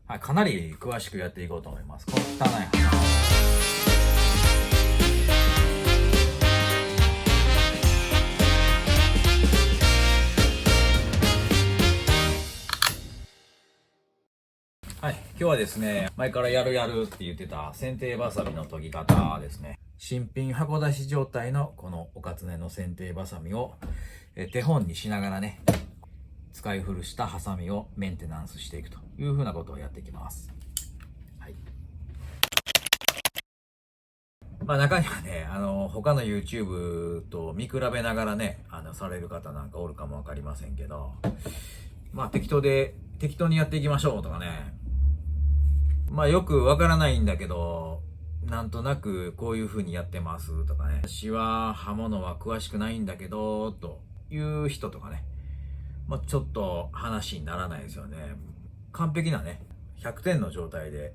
はい、かなり詳しくやっていこうと思います。この汚い花を。はい、今日はですね、前からやるって言ってた剪定バサミの研ぎ方ですね。新品箱出し状態のこのおかつねの剪定バサミを手本にしながらね、使い古したハサミをメンテナンスしていくというふうなことをやっていきます。はい。まあ中にはね、他の YouTube と見比べながらね、される方なんかおるかもわかりませんけど、まあ適当にやっていきましょうとかね、まあよくわからないんだけど、なんとなくこういう風にやってますとかね、私は刃物は詳しくないんだけど、という人とかね、まあちょっと話にならないですよね。完璧なね、100点の状態で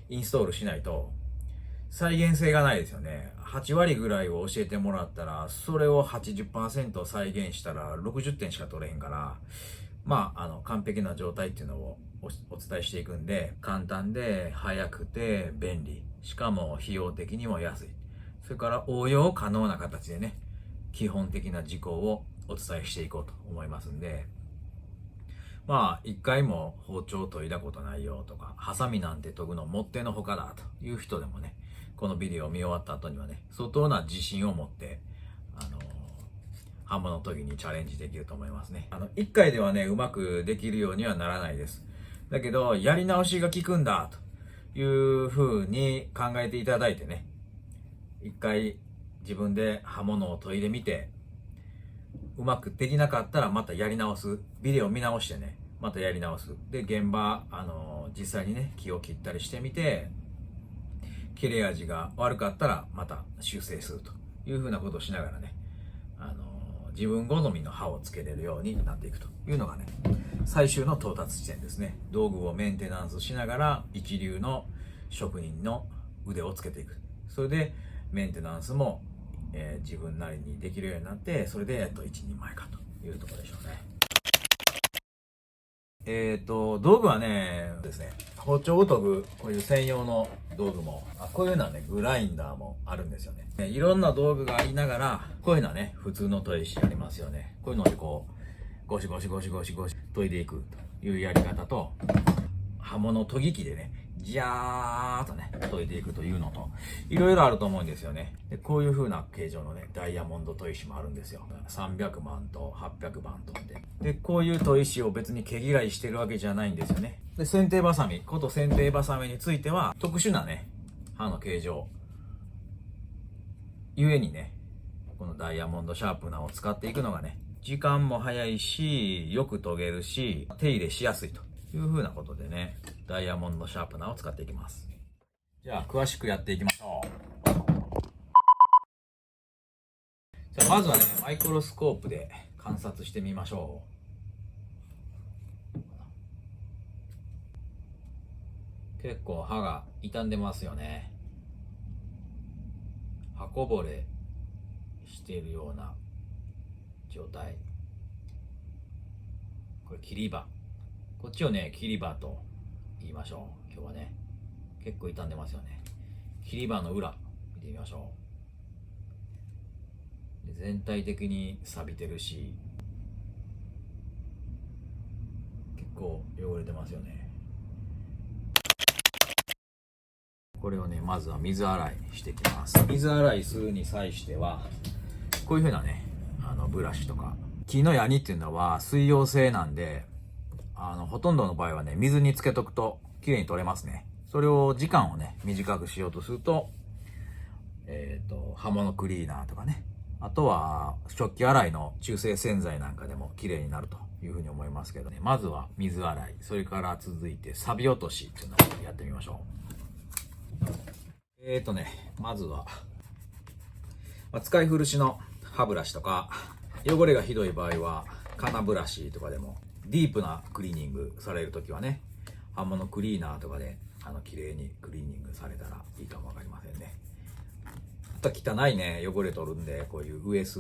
インストールしないと再現性がないですよね。8割ぐらいを教えてもらったら、それを 80% 再現したら60点しか取れへんから、まあ、完璧な状態っていうのをお伝えしていくんで、簡単で早くて便利。しかも費用的にも安い。それから応用可能な形でね、基本的な事項をお伝えしていこうと思いますんで、まあ、一回も包丁を研いだことないよとか、ハサミなんて研ぐのもってのほかだという人でもね、このビデオを見終わった後にはね、相当な自信を持って、刃物研ぎにチャレンジできると思いますね。一回ではね、うまくできるようにはならないです。だけど、やり直しが効くんだ、という風に考えていただいてね、一回自分で刃物を研いでみて、うまくできなかったらまたやり直す。ビデオ見直してね、またやり直す。で、現場、実際にね、木を切ったりしてみて、切れ味が悪かったらまた修正するという風なことをしながらね、自分好みの刃をつけれるようになっていくというのがね、最終の到達地点ですね。道具をメンテナンスしながら一流の職人の腕をつけていく。それでメンテナンスも、自分なりにできるようになって、それで一人前かというところでしょうね。道具はね、ですね、包丁を研ぐ、こういう専用の道具も、こういうのはね、グラインダーもあるんですよね。いろんな道具がありながら、こういうのはね、普通の砥石ありますよね。こういうのでこう、ゴシゴシゴシゴシゴシ研いでいくというやり方と、刃物研ぎ器でね、ジャーっとね、研いでいくというのと、いろいろあると思うんですよね。で、こういう風な形状のね、ダイヤモンド砥石もあるんですよ。300番と800番とって。で、こういう砥石を別に毛嫌いしてるわけじゃないんですよね。で、剪定バサミ、こと剪定バサミについては、特殊なね、刃の形状。ゆえにね、このダイヤモンドシャープナーを使っていくのがね、時間も早いし、よく研げるし、手入れしやすいという風なことでね、ダイヤモンドシャープナーを使っていきます。じゃあ、詳しくやっていきましょう。じゃあ、まずはね、マイクロスコープで観察してみましょう。結構刃が傷んでますよね。刃こぼれしているような状態。これ切り刃。こっちをね、切り刃と言いましょう。今日はね、結構傷んでますよね。切り刃の裏見てみましょう。で、全体的に錆びてるし、結構汚れてますよね。これをね、まずは水洗いしていきます。水洗いするに際しては、こういう風なね、ブラシとか。木のヤニっていうのは水溶性なんで、ほとんどの場合はね、水につけとくと綺麗に取れますね。それを時間をね、短くしようとすると、刃物クリーナーとかね。あとは、食器洗いの中性洗剤なんかでも綺麗になるというふうに思いますけどね。まずは水洗い、それから続いて錆び落としっていうのをやってみましょう。まずは、使い古しの歯ブラシとか、汚れがひどい場合は、金ブラシとかでも、ディープなクリーニングされるときはね、刃物クリーナーとかで、綺麗にクリーニングされたらいいかもわかりませんね。あと汚いね、汚れ取るんで、こういうウエス、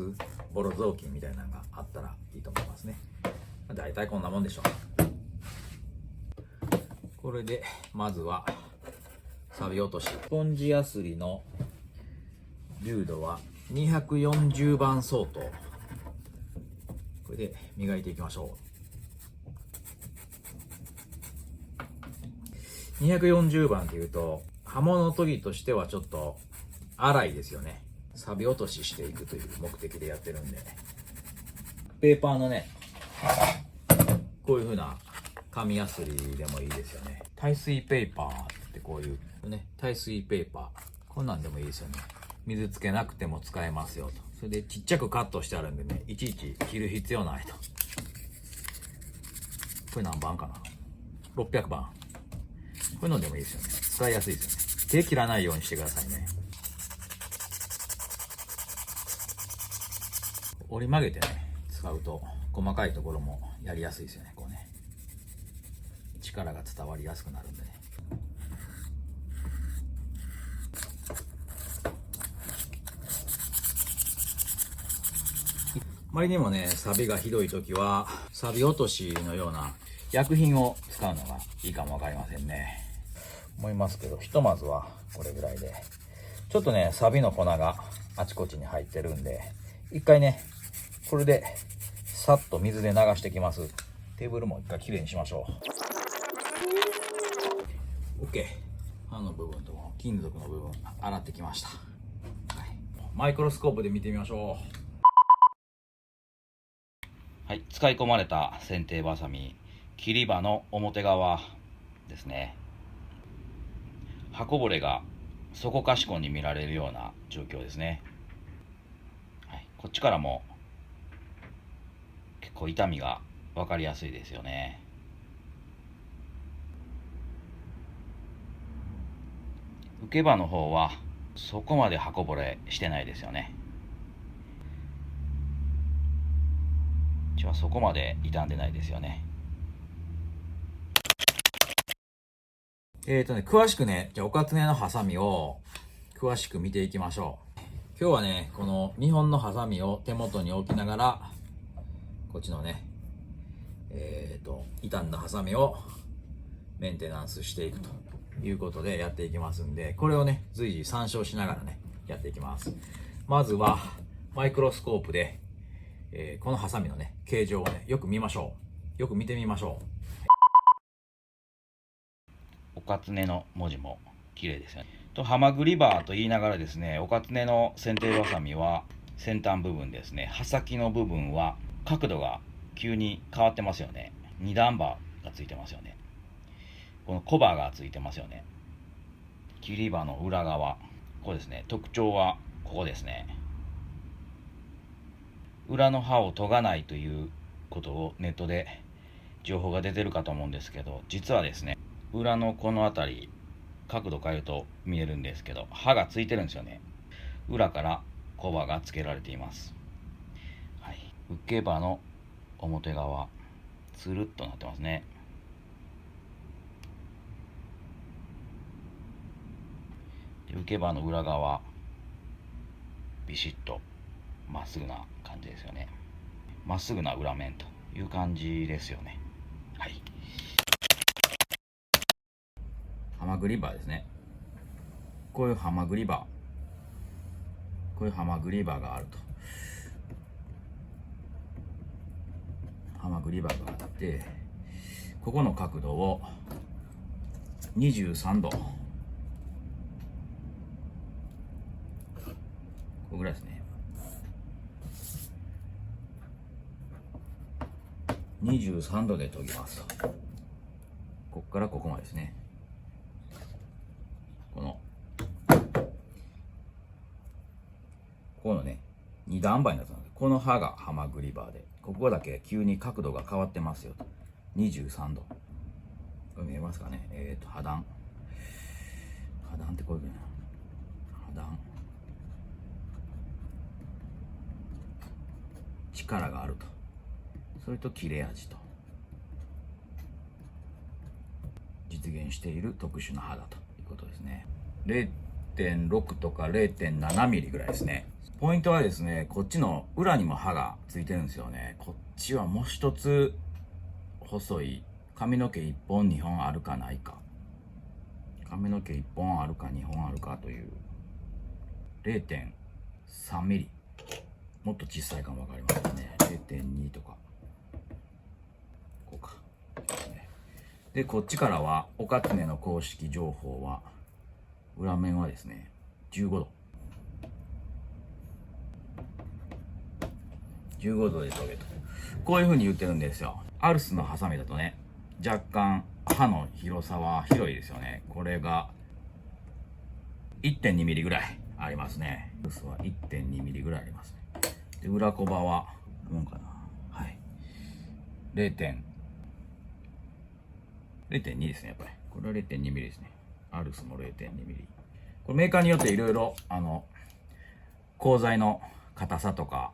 ボロ雑巾みたいなのがあったらいいと思いますね。だいたいこんなもんでしょう。ここれでまずは錆落とし。スポンジヤスリの粒度は240番相当。これで磨いていきましょう。240番っていうと刃物研ぎとしてはちょっと粗いですよね。錆落とししていくという目的でやってるんで、ペーパーのね、こういう風な紙やすりでもいいですよね。耐水ペーパーってこういうね、耐水ペーパー、こんなんでもいいですよね。水つけなくても使えますよと。それでちっちゃくカットしてあるんでね、いちいち切る必要ないと。これ何番かな、600番。こういうのでもいいですよね。使いやすいですよね。手切らないようにしてくださいね。折り曲げてね、使うと細かいところもやりやすいですよね。こうね、力が伝わりやすくなるんでね。あまりにもね、錆がひどい時は錆落としのような薬品を使うのがいいかもわかりませんね。思いますけど、ひとまずはこれぐらいで。ちょっとね、錆の粉があちこちに入ってるんで、一回ね、これでさっと水で流してきます。テーブルも一回きれいにしましょう。 OK。 刃の部分と金属の部分洗ってきました。はい、マイクロスコープで見てみましょう。はい、使い込まれた剪定バサミ、切り刃の表側ですね。刃こぼれがそこかしこに見られるような状況ですね。はい、こっちからも結構痛みが分かりやすいですよね。受け刃の方はそこまで刃こぼれしてないですよね。うちはそこまで傷んでないですよね。詳しくね、じゃあおかつねのハサミを詳しく見ていきましょう。今日はね、この2本のハサミを手元に置きながら、こっちのね、傷んだハサミをメンテナンスしていくということでやっていきますんで、これをね、随時参照しながらね、やっていきます。まずは、マイクロスコープで、このハサミのね、形状をね、よく見ましょう。よく見てみましょう。おかつねの文字も綺麗ですよね。とハマグリバーと言いながらですね、おかつねの剪定バサミは先端部分ですね、刃先の部分は角度が急に変わってますよね。二段刃がついてますよね。このコバがついてますよね。切り刃の裏側、ここですね。特徴はここですね。裏の刃を研がないということをネットで情報が出てるかと思うんですけど、実はですね、裏のこの辺り角度変えると見えるんですけど、刃がついてるんですよね。裏からコバがつけられています。はい、受け刃の表側つるっとなってますね。で受け刃の裏側ビシッとまっすぐな感じですよね。まっすぐな裏面という感じですよね。はい、ハマグリ刃ですね。こういうハマグリ刃、こういうハマグリ刃があると。ハマグリ刃があって、ここの角度を23度、ここぐらいですね。23度で研ぎます。こっからここまでですね。このね、二段刃になってます。この刃がハマグリ刃で、ここだけ急に角度が変わってますよと。23度。これ見えますかね。破断。破断ってこういうふうな。破断。力があると。それと切れ味と。実現している特殊な刃だということですね。0.6 とか 0.7 ミリぐらいですね。ポイントはですね、こっちの裏にも刃がついてるんですよね。こっちはもう一つ細い髪の毛1本2本あるかないか、髪の毛1本あるか2本あるかという 0.3 ミリ、もっと小さいかもわかりませんね。 0.2 とかこうか。でこっちからはおかつねの公式情報は、裏面はですね15度で研げと、こういう風に言ってるんですよ。アルスのハサミだとね、若干刃の広さは広いですよね。これが 1.2 ミリぐらいありますね。アルスは 1.2 ミリぐらいありますね。で裏コバはどうかな、はい、0.2 ですね。やっぱりこれは 0.2 ミリですね。アルスも 0.2 ミリ。これメーカーによっていろいろ鋼材の硬さとか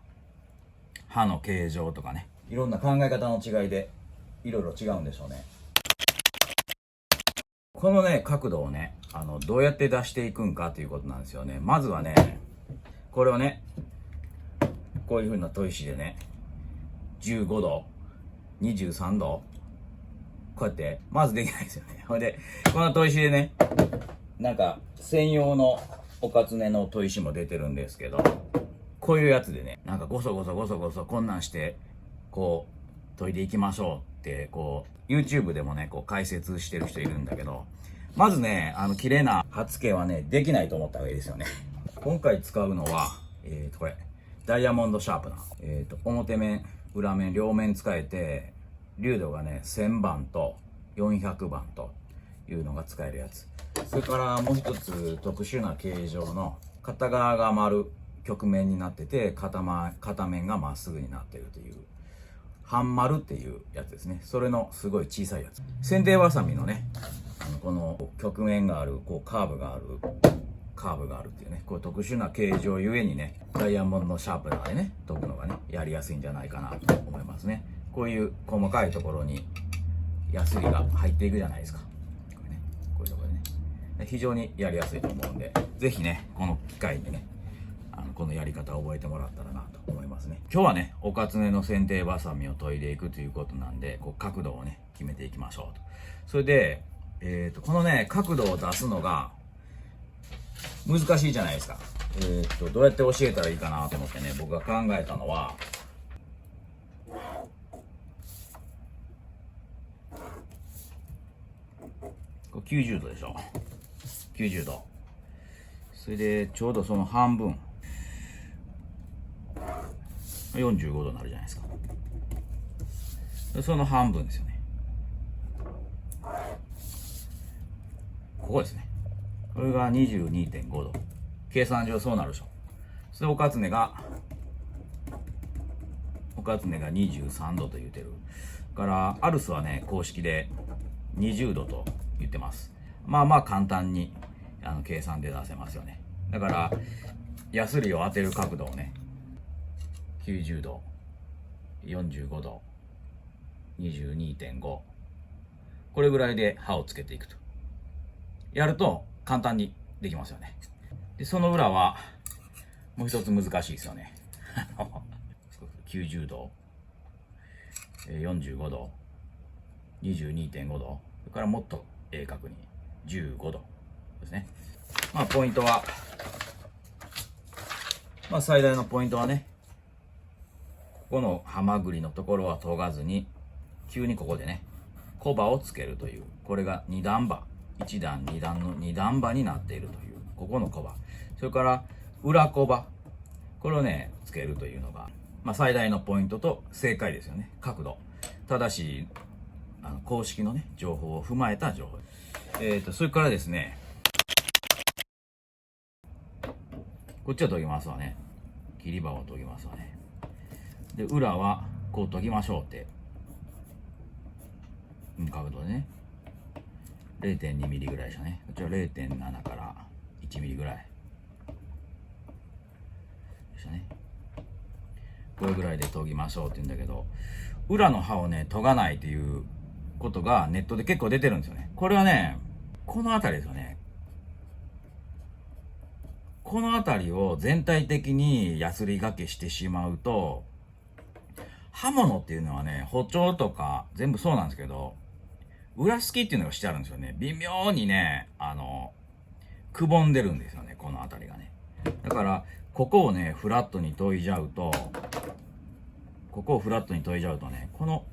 刃の形状とかね、いろんな考え方の違いでいろいろ違うんでしょうね。このね角度をねどうやって出していくんかということなんですよね。まずはね、これをねこういう風な砥石でね、15度23度こうやってまずできないですよね。ほいでこの砥石でね、なんか専用のおかつねの砥石も出てるんですけど、こういうやつでね、なんかゴソゴソこんなんしてこう研いでいきましょうってこう YouTube でもねこう解説してる人いるんだけど、まずね綺麗な刃付けはねできないと思った方がいいですよね。今回使うのはこれダイヤモンドシャープナー、表面裏面両面使えて、粒度がね1000番と400番というのが使えるやつ。それからもう一つ特殊な形状の片側が丸曲面になってて、片面がまっすぐになってるという半丸っていうやつですね。それのすごい小さいやつ。剪定わさみのねこの曲面があるこうカーブがあるっていうね、こう特殊な形状ゆえにね、ダイヤモンドシャープナーでね研ぐのがねやりやすいんじゃないかなと思いますね。こういう細かいところにヤスリが入っていくじゃないですか。これね、こういうところでね非常にやりやすいと思うんで、ぜひねこの機会にねこのやり方を覚えてもらったらなと思いますね。今日はねおかつねの剪定バサミを研いでいくということなんで、こう角度をね決めていきましょうと。それでこのね角度を出すのが難しいじゃないですか。どうやって教えたらいいかなと思ってね、僕が考えたのは、これ90度でしょ。90度。それでちょうどその半分45度になるじゃないですか。でその半分ですよね。ここですね。これが 22.5 度。計算上そうなるでしょ。それでおかつねが23度と言ってるからアルスはね公式で20度と言ってます。まあまあ簡単に計算で出せますよね。だからヤスリを当てる角度をね90度45度 22.5 これぐらいで刃をつけていくとやると簡単にできますよね。でその裏はもう一つ難しいですよね。90度45度 22.5 度、それからもっと鋭角に15度ですね。まあポイントは、まあ最大のポイントはね、ここのハマグリのところは研がずに急にここでねコバをつけるという、これが2段刃、1段2段の2段刃になっているというここのコバ、それから裏コバ、これをねつけるというのが、まあ、最大のポイントと正解ですよね。角度正しい公式のね情報を踏まえた情報。それからですね、こっちは研ぎますわね。切り刃を研ぎますわね。で裏はこう研ぎましょうって、角度でね 0.2 ミリぐらいでしたね。こっちは 0.7 から1ミリぐらいでしたね。これぐらいで研ぎましょうって言うんだけど、裏の刃をね研がないということがネットで結構出てるんですよね。これはねこの辺りですよね。この辺りを全体的にヤスリがけしてしまうと、刃物っていうのはね包丁とか全部そうなんですけど、裏すきっていうのがしてあるんですよね。微妙にね、くぼんでるんですよね、この辺りがね。だから、ここをね、フラットに研いじゃうと、ね、この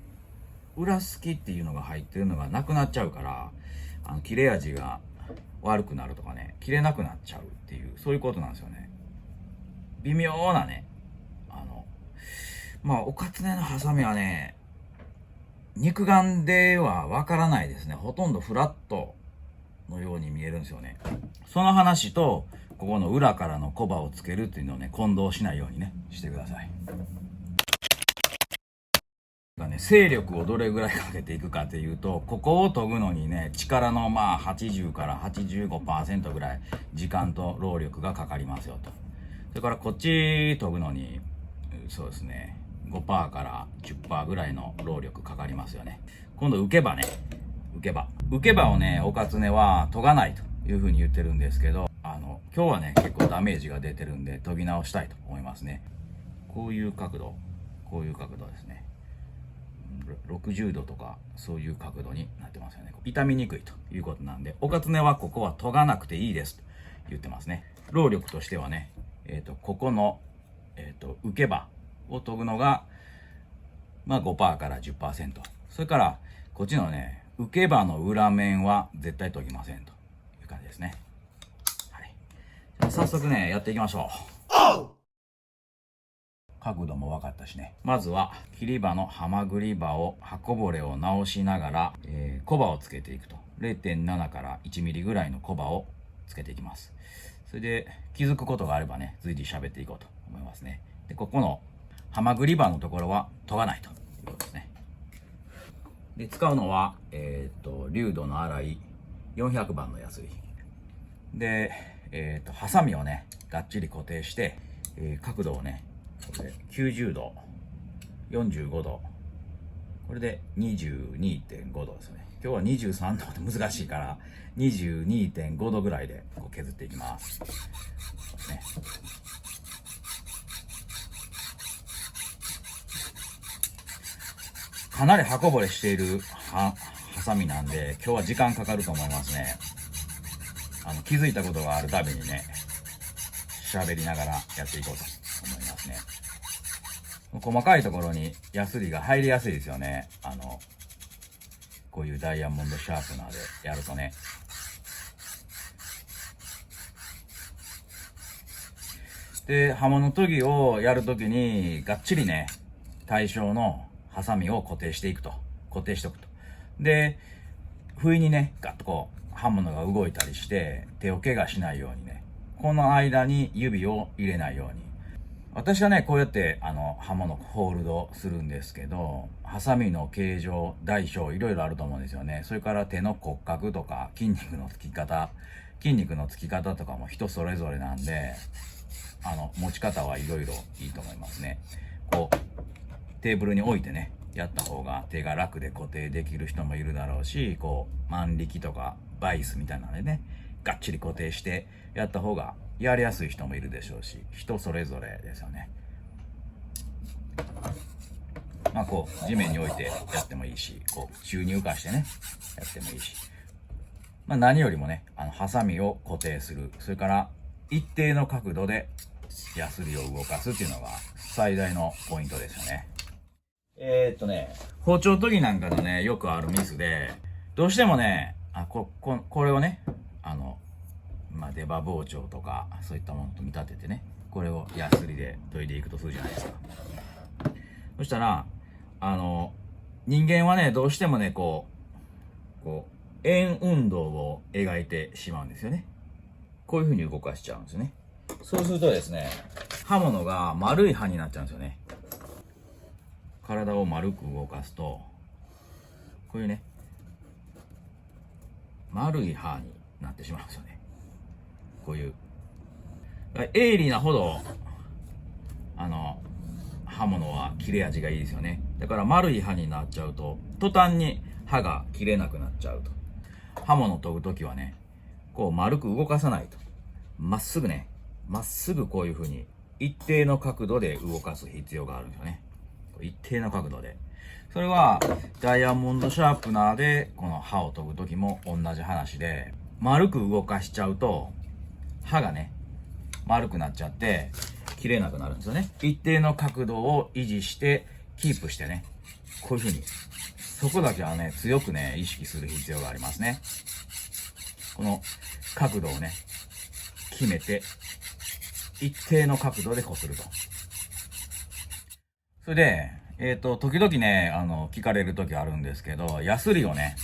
裏すきっていうのが入ってるのがなくなっちゃうから、切れ味が悪くなるとかね、切れなくなっちゃうっていう、そういうことなんですよね。微妙なね、おかつねのハサミはね、肉眼ではわからないですね。ほとんどフラットのように見えるんですよね。その話と、ここの裏からのコバをつけるっていうのをね、混同しないようにね、してください。勢力をどれぐらいかけていくかっていうと、ここを研ぐのにね、力の80から 85% ぐらい時間と労力がかかりますよと。それからこっち研ぐのに、そうですね、5% から 10% ぐらいの労力かかりますよね。今度受け刃をね、おかつねは研がないというふうに言ってるんですけど、今日はね、結構ダメージが出てるんで、研ぎ直したいと思いますね。こういう角度ですね。60度とかそういう角度になってますよね。傷みにくいということなんで、おかつねはここは研がなくていいですと言ってますね。労力としてはね、ここの、受け刃を研ぐのが、5% から 10%。それから、こっちのね、受け刃の裏面は絶対研ぎませんという感じですね。はい。じゃあ早速ね、やっていきましょう。角度も分かったしね。まずは、切り刃のハマグリ刃を、刃こぼれを直しながら、コバをつけていくと。0.7 から1ミリぐらいのコバをつけていきます。それで、気づくことがあればね、随時喋っていこうと思いますね。で、ここの、ハマグリ刃のところは研がないということですね。で、使うのは、粒度の粗い400番のヤスリ。で、ハサミをね、がっちり固定して、角度をね、これで90度、45度、これで 22.5 度ですね。今日は23度って難しいから、22.5 度ぐらいでこう削っていきます。ね、かなり刃こぼれしているハサミなんで、今日は時間かかると思いますね。気づいたことがあるたびにね、喋りながらやっていこうと思いますね。細かいところにヤスリが入りやすいですよね。こういうダイヤモンドシャープナーでやるとね。で、刃物研ぎをやるときに、がっちりね、対象のハサミを固定しておくと。で、不意にね、ガッとこう、刃物が動いたりして、手を怪我しないようにね、この間に指を入れないように。私はね、こうやって刃物ホールドするんですけど、ハサミの形状、大小いろいろあると思うんですよね。それから手の骨格とか筋肉のつき方とかも人それぞれなんで、持ち方はいろいろいいと思いますね。こう、テーブルに置いてね、やった方が手が楽で固定できる人もいるだろうし、こう、万力とかバイスみたいなのでね、がっちり固定してやった方がやりやすい人もいるでしょうし、人それぞれですよね。こう、地面に置いてやってもいいし、こう、宙に浮かしてね、やってもいいし。何よりもね、ハサミを固定する。それから、一定の角度でヤスリを動かすっていうのが最大のポイントですよね。包丁研ぎなんかでね、よくあるミスで、どうしてもね、これをね、出刃包丁とか、そういったものと見立ててね、これをヤスリで研いでいくとするじゃないですか。そしたら、人間はね、どうしてもね、こう、円運動を描いてしまうんですよね。こういう風に動かしちゃうんですよね。そうするとですね、刃物が丸い刃になっちゃうんですよね。体を丸く動かすと、こういうね、丸い刃になってしまうんですよね。こういう。鋭利なほど、刃物は切れ味がいいですよね。だから丸い刃になっちゃうと、途端に刃が切れなくなっちゃうと。刃物研ぐときはね、こう丸く動かさないと。まっすぐこういう風に一定の角度で動かす必要があるんですよね。一定の角度で。それはダイヤモンドシャープナーでこの刃を研ぐ時も同じ話で、丸く動かしちゃうと刃がね丸くなっちゃって切れなくなるんですよね。一定の角度を維持してキープしてね、こういう風にそこだけはね強くね意識する必要がありますね。この角度をね決めて一定の角度でこすると。それで時々ね聞かれる時あるんですけど、ヤスリをね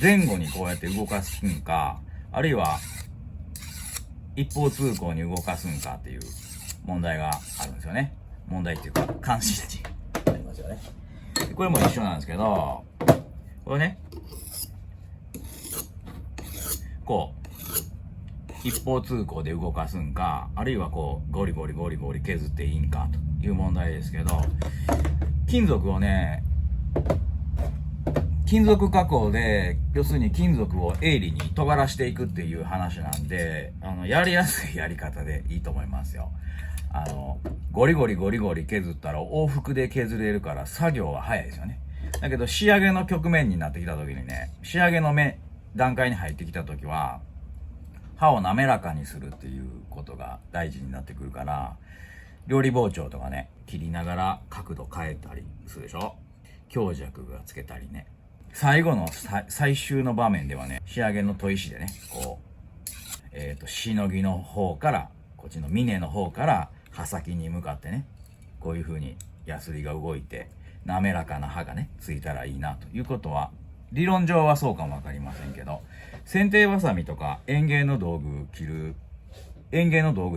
前後にこうやって動かすんか、あるいは一方通行に動かすんかっていう問題があるんですよね。問題っていうか関心事ありますよね。これも一緒なんですけど、これねこう一方通行で動かすんか、あるいはこうゴリゴリゴリゴリ削っていいんかという問題ですけど、金属をね金属加工で要するに金属を鋭利に尖らしていくっていう話なんで、やりやすいやり方でいいと思いますよ。ゴリゴリゴリゴリ削ったら往復で削れるから作業は早いですよね。だけど仕上げの局面になってきた時にね、仕上げの段階に入ってきた時は刃を滑らかにするっていうことが大事になってくるから、料理包丁とかね切りながら角度変えたりするでしょ。強弱がつけたりね。最後の最終の場面ではね、仕上げの砥石でねこうしのぎの方からこっちの峰の方から刃先に向かってね、こういう風にヤスリが動いて滑らかな刃がねついたらいいなということは、理論上はそうかもわかりませんけど、剪定バサミとか園芸の道具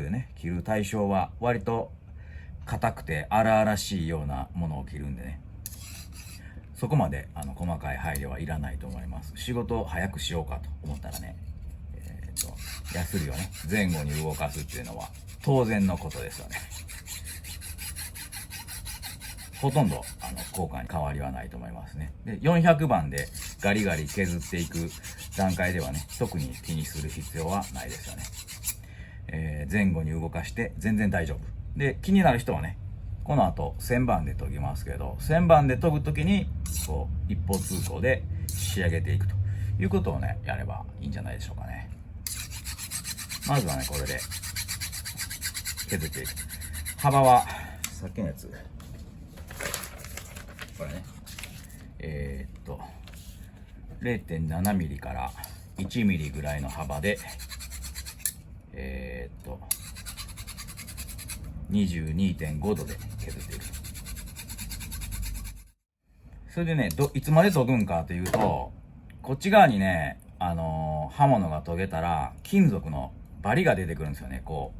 でね切る対象は割と硬くて荒々しいようなものを切るんでね、そこまで細かい配慮はいらないと思います。仕事を早くしようかと思ったらね、ヤスリをね前後に動かすっていうのは当然のことですよね。ほとんど効果に変わりはないと思いますね。で400番でガリガリ削っていく段階ではね特に気にする必要はないですよね。前後に動かして全然大丈夫で、気になる人はねこの後1000番で研ぎますけど、1000番で研ぐときにこう一方通行で仕上げていくということをねやればいいんじゃないでしょうかね。まずはねこれで削っていく。幅はさっきのやつこれね0.7 ミリから1ミリぐらいの幅で22.5 度で削っていく。それでねいつまで研ぐんかというと、こっち側にね刃物が研げたら金属のバリが出てくるんですよね。こ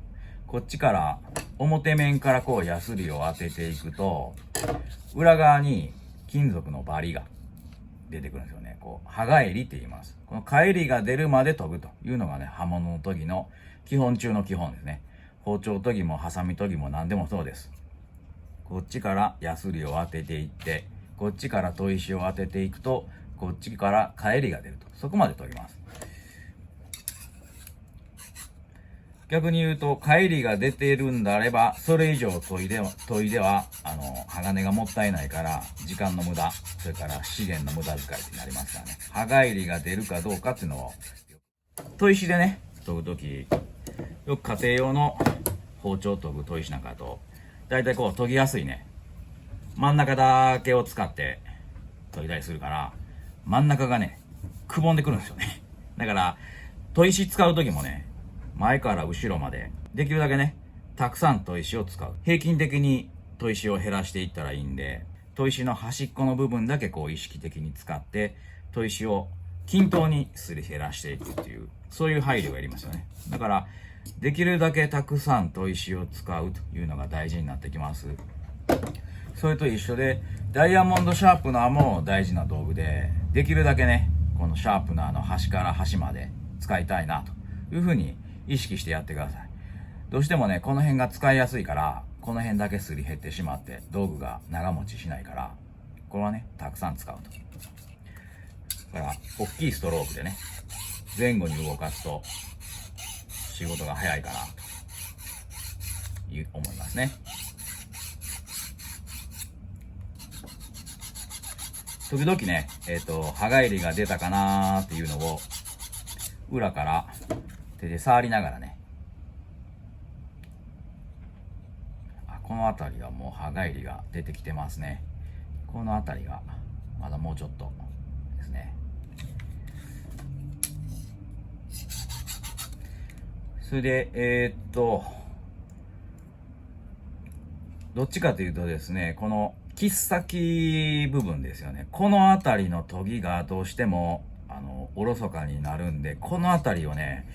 っちから表面からこうヤスリを当てていくと裏側に金属のバリが出てくるんですよね。こう刃返りって言います。この返りが出るまで研ぐというのがね刃物の研ぎの基本中の基本ですね。包丁研ぎもハサミ研ぎも何でもそうです。こっちからヤスリを当てていって、こっちから砥石を当てていくとこっちから返りが出ると、そこまで研ぎます。逆に言うと返りが出ているんであればそれ以上研いでは鋼がもったいないから時間の無駄、それから資源の無駄遣いになりますからね。刃返りが出るかどうかっていうのを砥石でね研ぐとき、よく家庭用の包丁研ぐ砥石なんかだとだいたいこう研ぎやすいね真ん中だけを使って研いだりするから、真ん中がねくぼんでくるんですよね。だから砥石使う時もね前から後ろまでできるだけねたくさん砥石を使う。平均的に砥石を減らしていったらいいんで、砥石の端っこの部分だけこう意識的に使って砥石を均等にすり減らしていくっていう、そういう配慮がいりますよね。だからできるだけたくさん砥石を使うというのが大事になってきます。それと一緒でダイヤモンドシャープナーも大事な道具で、できるだけねこのシャープナーの端から端まで使いたいなというふうに意識してやってください。どうしてもねこの辺が使いやすいからこの辺だけすり減ってしまって道具が長持ちしないから、これはねたくさん使うと。だから大きいストロークでね前後に動かすと仕事が早いかなと思いますね。時々ね、葉返りが出たかなーっていうのを、裏から手で触りながらね、この辺りはもう葉返りが出てきてますね。この辺りがまだもうちょっとですね。それでどっちかというとですね、この切っ先部分ですよね。この辺りの研ぎがどうしてもおろそかになるんで、この辺りをね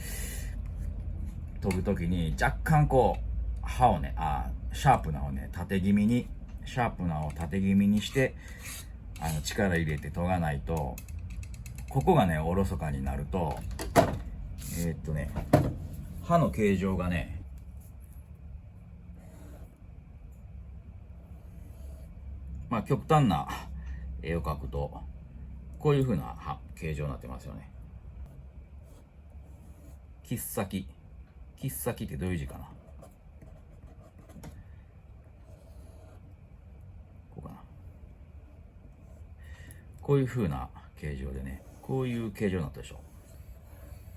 研ぐときに若干こう刃をねシャープなをね縦気味にして力入れて研がないと、ここがねおろそかになると刃の形状がね極端な絵を描くとこういう風な形状になってますよね。切っ先ってどういう字かな。こうかな。こういう風な形状でね、こういう形状になったでしょ。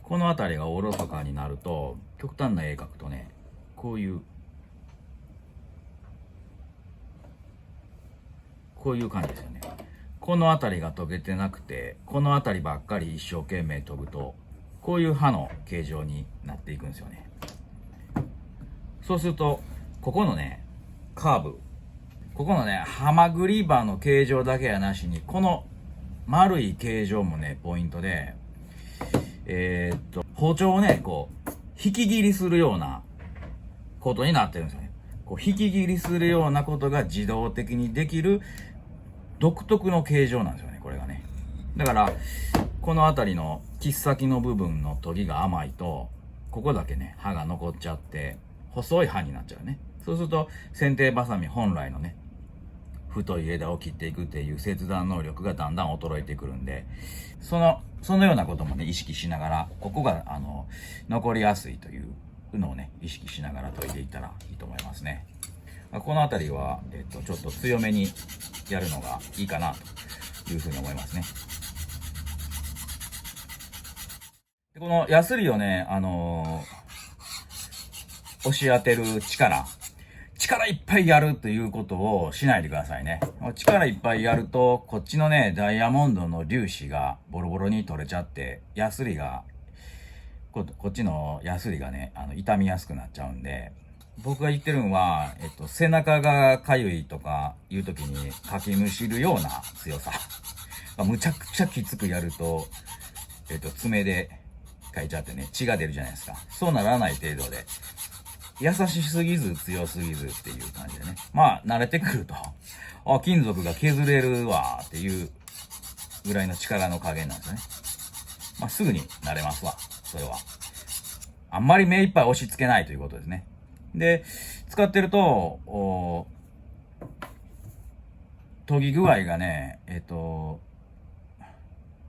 この辺りがおろそかになると、極端な絵描くとね、こういう感じですよね。この辺りが研げてなくて、この辺りばっかり一生懸命研ぐと、こういう刃の形状になっていくんですよね。そうすると、ここのね、カーブ、ここのね、ハマグリ刃の形状だけやなしに、この丸い形状もね、ポイントで、包丁をね、こう、引き切りするようなことになってるんですよね。こう引き切りするようなことが自動的にできる独特の形状なんですよね、これがね。だから、この辺りの切っ先の部分の研ぎが甘いと、ここだけね、刃が残っちゃって、細い刃になっちゃうね。そうすると、剪定バサミ本来のね、太い枝を切っていくっていう切断能力がだんだん衰えてくるんで、そのようなこともね、意識しながら、ここが、残りやすいというのをね、意識しながら研いでいったらいいと思いますね。この辺りは、ちょっと強めにやるのがいいかなというふうに思いますね。でこのヤスリをね、押し当てる力いっぱいやるということをしないでくださいね。力いっぱいやると、こっちのね、ダイヤモンドの粒子がボロボロに取れちゃって、こっちのヤスリがね、傷みやすくなっちゃうんで、僕が言ってるのは、背中がかゆいとかいう時にかきむしるような強さ。むちゃくちゃきつくやると、爪でかいちゃってね、血が出るじゃないですか。そうならない程度で、優しすぎず強すぎずっていう感じでね。慣れてくると、金属が削れるわっていうぐらいの力の加減なんですよね。すぐに慣れますわ、それは。あんまり目いっぱい押し付けないということですね。で、使ってると、研ぎ具合がね、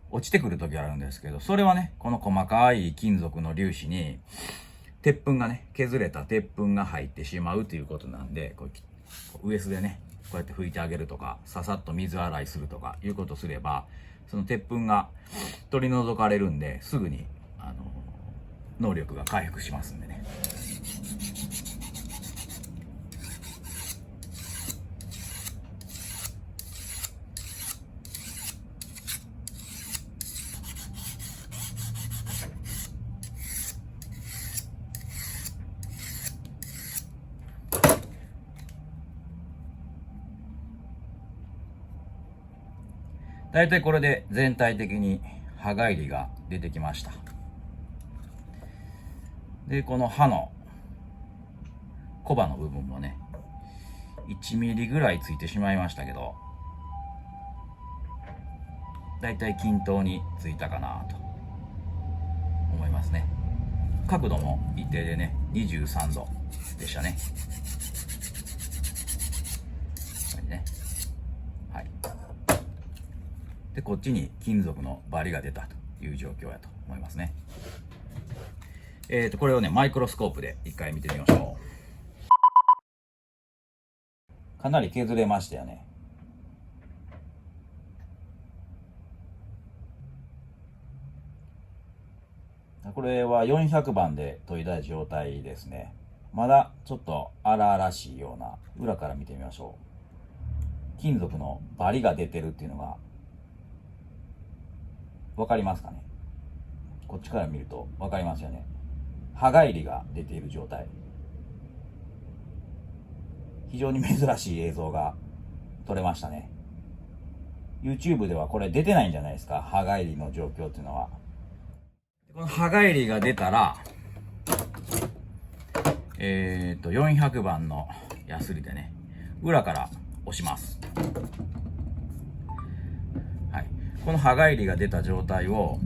落ちてくる時あるんですけど、それはね、この細かい金属の粒子に、鉄粉がね、削れた鉄粉が入ってしまうということなんで、ウエスでね、こうやって拭いてあげるとか、ささっと水洗いするとかいうことすれば、その鉄粉が取り除かれるんで、すぐに、能力が回復しますんでね。大体これで全体的に刃返りが出てきました。で、この刃の小刃の部分もね、1ミリぐらいついてしまいましたけど、大体均等についたかなと思いますね。角度も一定でね、23度でしたね。で、こっちに金属のバリが出たという状況やと思いますね。これをね、マイクロスコープで一回見てみましょう。かなり削れましたよね。これは400番で研いだ状態ですね。まだちょっと荒々しいような、裏から見てみましょう。金属のバリが出てるっていうのがわかりますかね。こっちから見るとわかりますよね。刃返りが出ている状態。非常に珍しい映像が撮れましたね。YouTube ではこれ出てないんじゃないですか、刃返りの状況っていうのは。この刃返りが出たら、400番のヤスリでね、裏から押します。はい。この刃返りが出た状態を、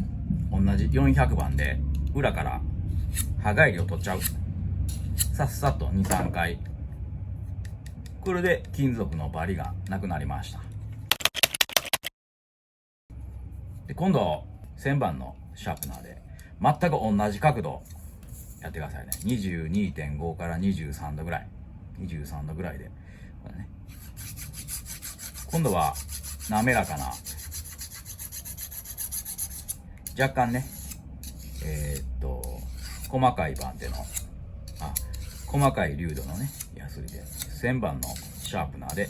同じ400番で裏から刃返りを取っちゃう。さっさと2、3回。これで金属のバリがなくなりました。で、今度、1000番のシャープナーで、全く同じ角度やってくださいね。22.5 から23度ぐらい。23度ぐらいで。これね、今度は滑らかな、若干ね、細かい番手の、細かい粒度のね、ヤスリで、1000番のシャープナーで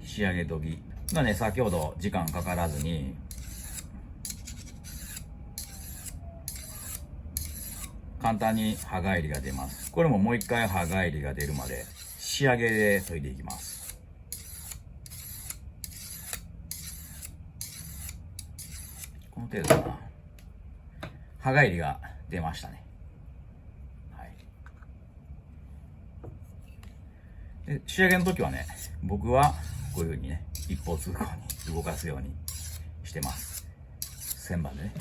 仕上げ研ぎ。まあね、先ほど時間かからずに、簡単に刃返りが出ます。これももう一回刃返りが出るまで仕上げで研いでいきます。この程度かな。刃返りが出ましたね。はい。で、仕上げの時はね、僕はこういう風にね、一方通行に動かすようにしてます。1000番でね。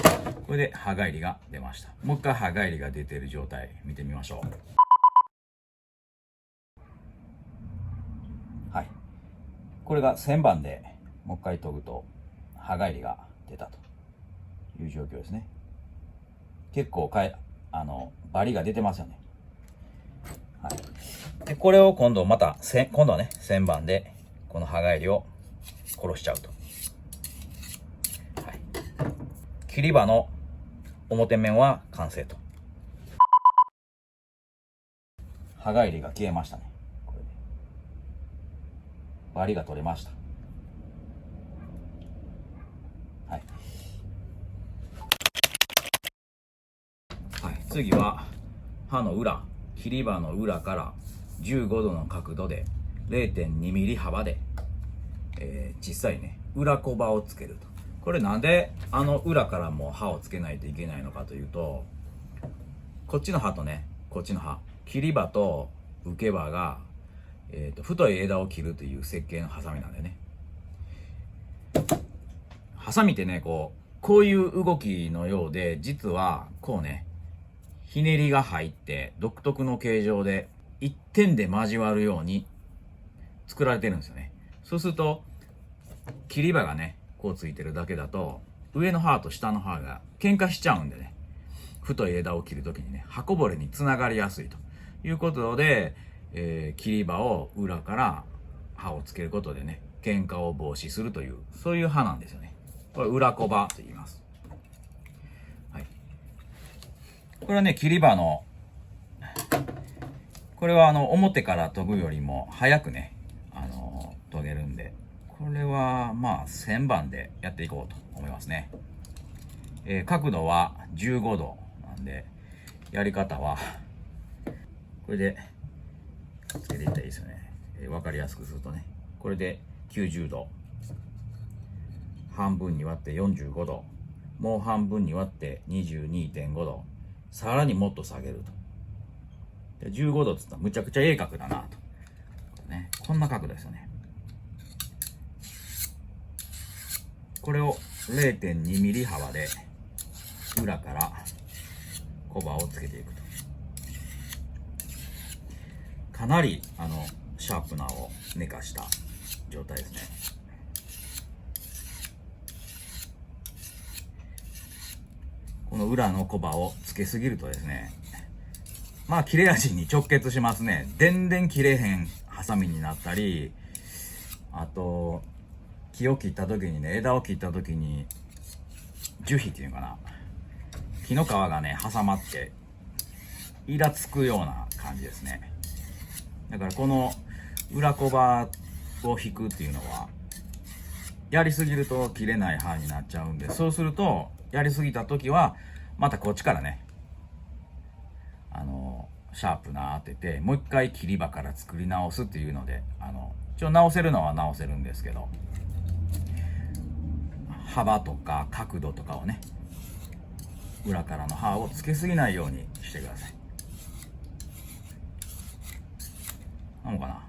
これで刃返りが出ました。もう一回刃返りが出ている状態見てみましょう。はい。これが1000番でもう一回研ぐと刃返りが出たという状況ですね。結構バリが出てますよね。はい。で、これを今度はね、1000番でこの刃返りを殺しちゃうと。切り刃の表面は完成と。刃返りが消えましたね。これでバリが取れました。はい。はい、次は刃の裏、切り刃の裏から15度の角度で 0.2 ミリ幅で、小さいね、裏小刃をつけると。これなんで裏からも刃をつけないといけないのかというと、こっちの刃とね、こっちの刃、切り刃と受け刃が、太い枝を切るという設計のハサミなんでね。ハサミってね、こういう動きのようで、実はこうね、ひねりが入って独特の形状で一点で交わるように作られてるんですよね。そうすると切り刃がね、こうついてるだけだと上の刃と下の刃が喧嘩しちゃうんでね、太い枝を切るときにね、刃こぼれにつながりやすいということで、切り刃を裏から刃をつけることでね、喧嘩を防止するという、そういう刃なんですよね。これ裏小刃と言います。はい。これはね、切り刃の、これは表から研ぐよりも早くね、研げるんで、これはまあ1000番でやっていこうと思いますね。角度は15度なんで、やり方はこれでつけていったらいいですよね。分かりやすくするとね、これで90度、半分に割って45度、もう半分に割って 22.5 度、さらにもっと下げると。で15度って言ったらむちゃくちゃ鋭角だなと、ね、こんな角度ですよね。これを 0.2 ミリ幅で裏からコバをつけていくと。かなりシャープナーを寝かした状態ですね。この裏のコバをつけすぎるとですね、まあ切れ味に直結しますね。全然切れへんハサミになったり、あと木を切った時にね、枝を切った時に樹皮っていうのかな、木の皮がね挟まってイラつくような感じですね。だからこの裏コバを引くっていうのはやりすぎると切れない刃になっちゃうんで、そうするとやりすぎた時はまたこっちからねシャープな当ててもう一回切り刃から作り直すっていうので一応直せるのは直せるんですけど、幅とか角度とかをね裏からの刃をつけすぎないようにしてください。なんかな。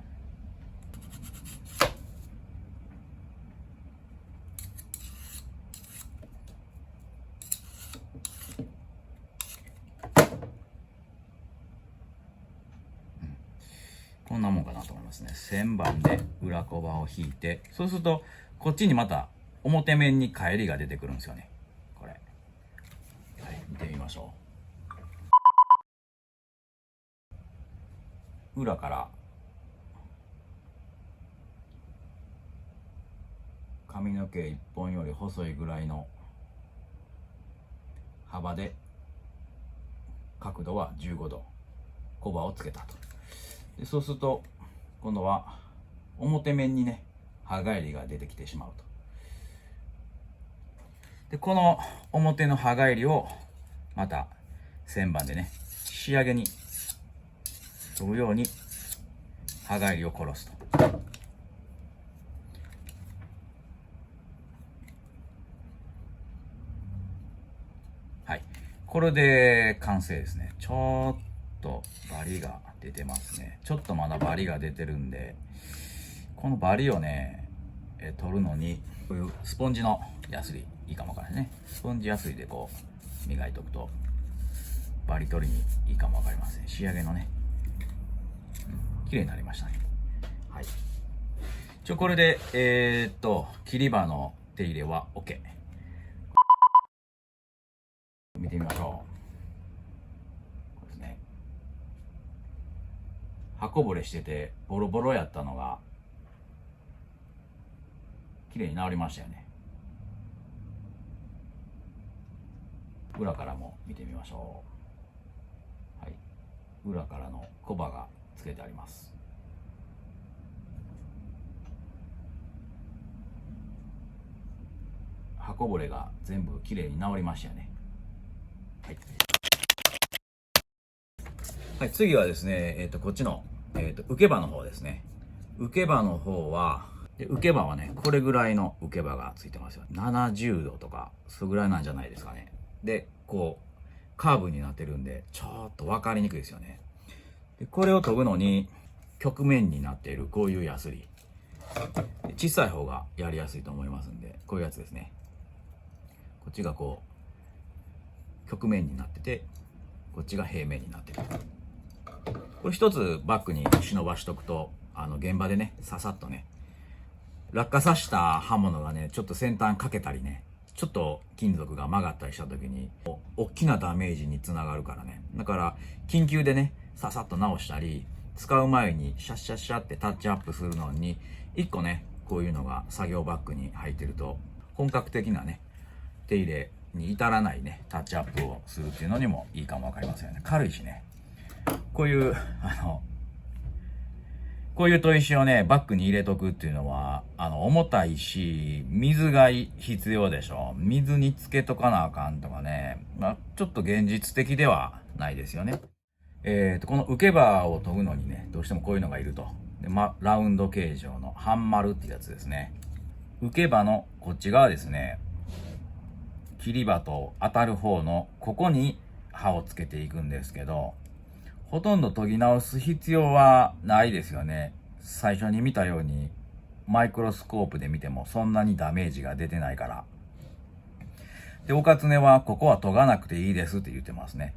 こんなもんかなと思いますね。旋盤で裏コバを引いて、そうするとこっちにまた表面に返りが出てくるんですよね。これ、はい、見てみましょう。裏から髪の毛1本より細いぐらいの幅で角度は15度コバをつけたと。でそうすると今度は表面にね刃返りが出てきてしまうと。でこの表の刃返りをまた旋盤でね仕上げに研ぐように刃返りを殺すと。はい、これで完成ですね。ちょっとバリが出てますね。ちょっとまだバリが出てるんで、このバリをね取るのにこういうスポンジのヤスリいいかもわからないね。スポンジヤスリでこう磨いておくとバリ取りにいいかもわかりません。仕上げのね、綺麗になりましたね。はい、これで切り刃の手入れは OK。 見てみましょう。これですね、刃こぼれしててボロボロやったのが綺麗に治りましたよね。裏からも見てみましょう。はい、裏からのコバがつけてあります。刃こぼれが全部綺麗に治りましたよね。はい、はい、次はですね、こっちの、受け刃の方ですね。受け刃の方は受け刃はねこれぐらいの受け刃がついてますよ。70度とかそれぐらいなんじゃないですかね。でこうカーブになってるんでちょっと分かりにくいですよね。でこれを研ぐのに曲面になっているこういうヤスリ、小さい方がやりやすいと思いますんで、こういうやつですね。こっちがこう曲面になっててこっちが平面になってる。これ一つバッグに忍ばしとくと現場でねささっとね落下させた刃物がねちょっと先端かけたりねちょっと金属が曲がったりした時に大きなダメージにつながるからね。だから緊急でねささっと直したり使う前にシャッシャッシャってタッチアップするのに1個ねこういうのが作業バッグに入ってると本格的なね手入れに至らないねタッチアップをするっていうのにもいいかもわかりませんよね。軽いしね。こういうこういう砥石をねバッグに入れとくっていうのは重たいし水が必要でしょ。水につけとかなあかんとかね、ちょっと現実的ではないですよね。この受け刃を研ぐのにねどうしてもこういうのがいると。で、ラウンド形状の半丸ってやつですね。受け刃のこっち側ですね、切り刃と当たる方のここに刃をつけていくんですけど、ほとんど研ぎ直す必要はないですよね。最初に見たようにマイクロスコープで見てもそんなにダメージが出てないから。で、岡常はここは研がなくていいですって言ってますね。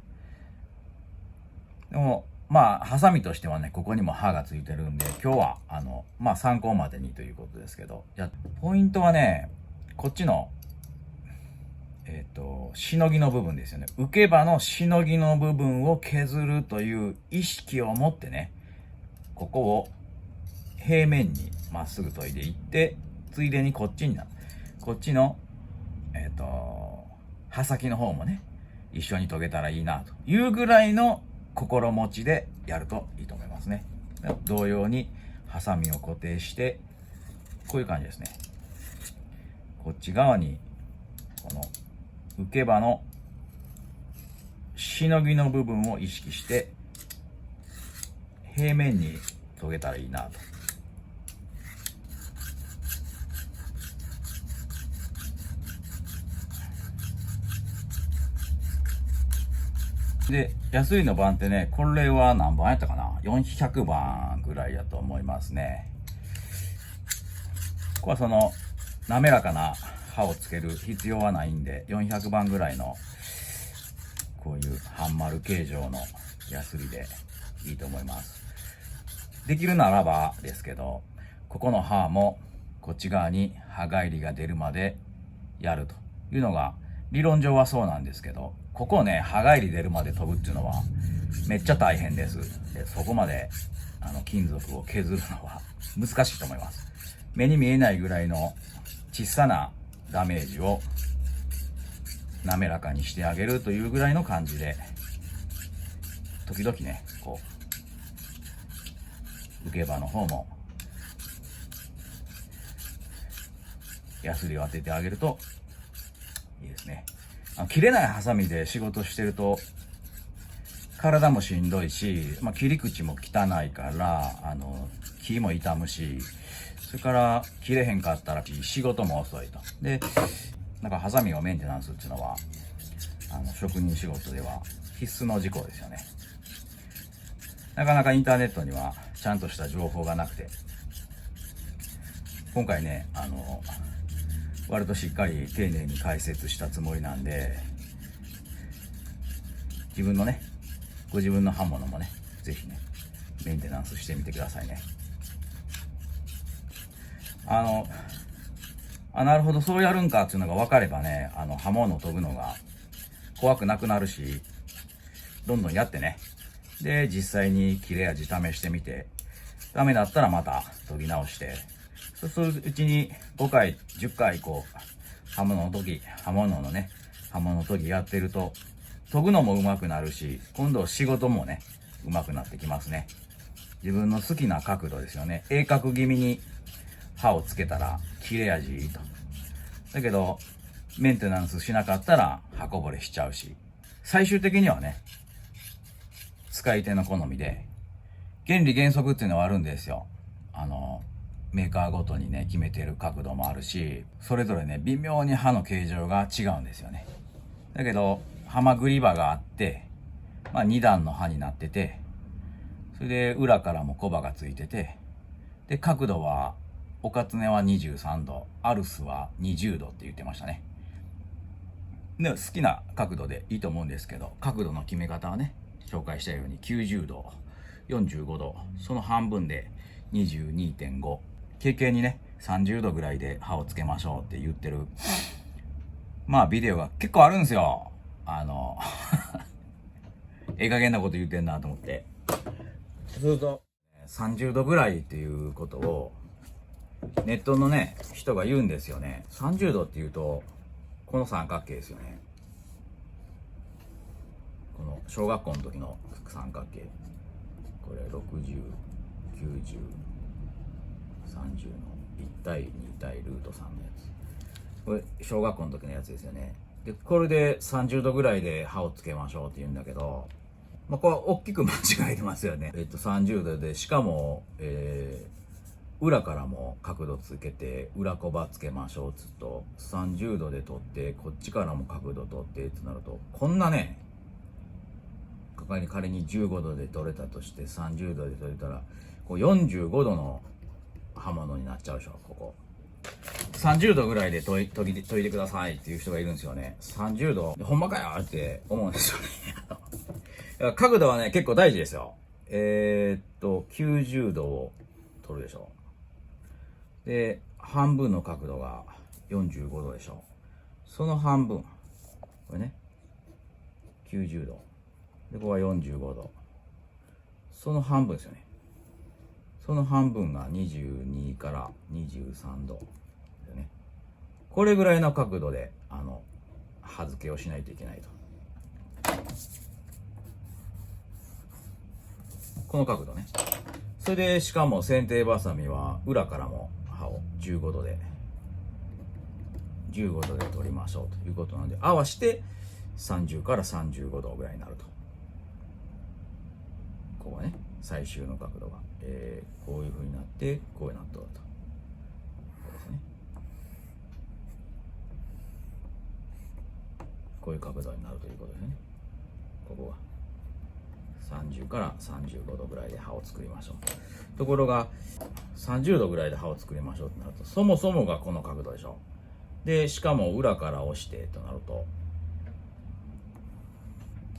でもハサミとしてはねここにも刃がついてるんで今日は参考までにということですけど、ポイントはねこっちのしのぎの部分ですよね。受け刃のしのぎの部分を削るという意識を持ってねここを平面にまっすぐ研いでいって、ついでにこっちの刃先の方もね一緒に研げたらいいなというぐらいの心持ちでやるといいと思いますね。同様にハサミを固定して、こういう感じですね。こっち側にこの受け刃のしのぎの部分を意識して平面に研げたらいいなと。で、安いの番ってね、これは何番やったかな ?400 番ぐらいやと思いますね。ここはその、滑らかな刃をつける必要はないんで、400番ぐらいの、こういう半丸形状のヤスリでいいと思います。できるならばですけど、ここの刃もこっち側に刃返りが出るまでやるというのが、理論上はそうなんですけど、ここをね、刃返り出るまで研ぐっていうのはめっちゃ大変です。で、そこまで金属を削るのは難しいと思います。目に見えないぐらいの小さなダメージを滑らかにしてあげるというぐらいの感じで、時々ね、こう、受け刃の方もヤスリを当ててあげるといいですね。切れないハサミで仕事してると体もしんどいし、切り口も汚いから木も傷むし、それから切れへんかったら仕事も遅いと。で、なんかハサミをメンテナンスっていうのは職人仕事では必須の事項ですよね。なかなかインターネットにはちゃんとした情報がなくて、今回ね割としっかり丁寧に解説したつもりなんで、ご自分の刃物もね、ぜひね、メンテナンスしてみてくださいね。なるほど、そうやるんかっていうのが分かればね、刃物を研ぐのが怖くなくなるし、どんどんやってね。で、実際に切れ味試してみて、ダメだったらまた研ぎ直して、そうするうちに5回、10回こう、刃物研ぎやってると、研ぐのも上手くなるし、今度仕事もね、上手くなってきますね。自分の好きな角度ですよね。鋭角気味に刃をつけたら切れ味いいと。だけど、メンテナンスしなかったら刃こぼれしちゃうし、最終的にはね、使い手の好みで、原理原則っていうのはあるんですよ。メーカーごとにね、決めてる角度もあるし、それぞれね、微妙に刃の形状が違うんですよね。だけど、ハマグリ刃があって、2段の刃になってて、それで裏からもコバがついてて、で、角度は、おかつねは23度、アルスは20度って言ってましたね。で、好きな角度でいいと思うんですけど、角度の決め方はね、紹介したように90度、45度、その半分で22.5。軽々にね、30度ぐらいで刃をつけましょうって言ってる。ビデオが結構あるんですよ。ええ加減なこと言ってんなと思って。そうすると、30度ぐらいっていうことを、ネットのね、人が言うんですよね。30度って言うと、この三角形ですよね。この小学校の時の三角形。これ60、90、30の1対2対ルート3のやつ。これ小学校の時のやつですよね。で、これで30度ぐらいで刃をつけましょうって言うんだけど、これ大きく間違えてますよね。30度で、しかも、裏からも角度つけて、裏コバつけましょうっつうと、30度で取って、こっちからも角度取ってってなると、こんなね、仮に15度で取れたとして、30度で取れたら、こう45度の刃物になっちゃうでしょ、ここ。30度ぐらいで研いでくださいっていう人がいるんですよね。30度、ほんまかよって思うんですよね。角度はね、結構大事ですよ。90度を取るでしょ。で、半分の角度が45度でしょ。その半分。これね。90度。で、ここは45度。その半分ですよね。その半分が22から23度。ね。これぐらいの角度で、刃付けをしないといけないと。この角度ね。それでしかも剪定バサミは裏からも刃を15度で取りましょうということなんで、合わせて30から35度ぐらいになると。ここね、最終の角度が、こういう風になってこういうなっとると。こうですね。こういう角度になるということですね。ここは30から35度ぐらいで刃を作りましょう。ところが30度ぐらいで刃を作りましょうとなると、そもそもがこの角度でしょ。でしかも裏から押してとなると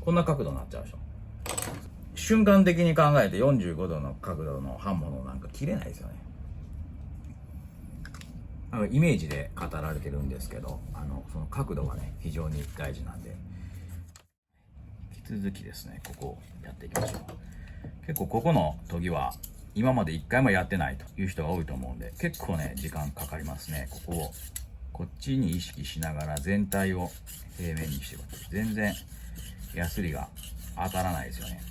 こんな角度になっちゃうでしょ。瞬間的に考えて45度の角度の刃物なんか切れないですよね。イメージで語られてるんですけど、その角度がね非常に大事なんで、引き続きですねここをやっていきましょう。結構ここの研ぎは今まで一回もやってないという人が多いと思うんで、結構ね時間かかりますね。ここをこっちに意識しながら全体を平面にしてください。全然ヤスリが当たらないですよね。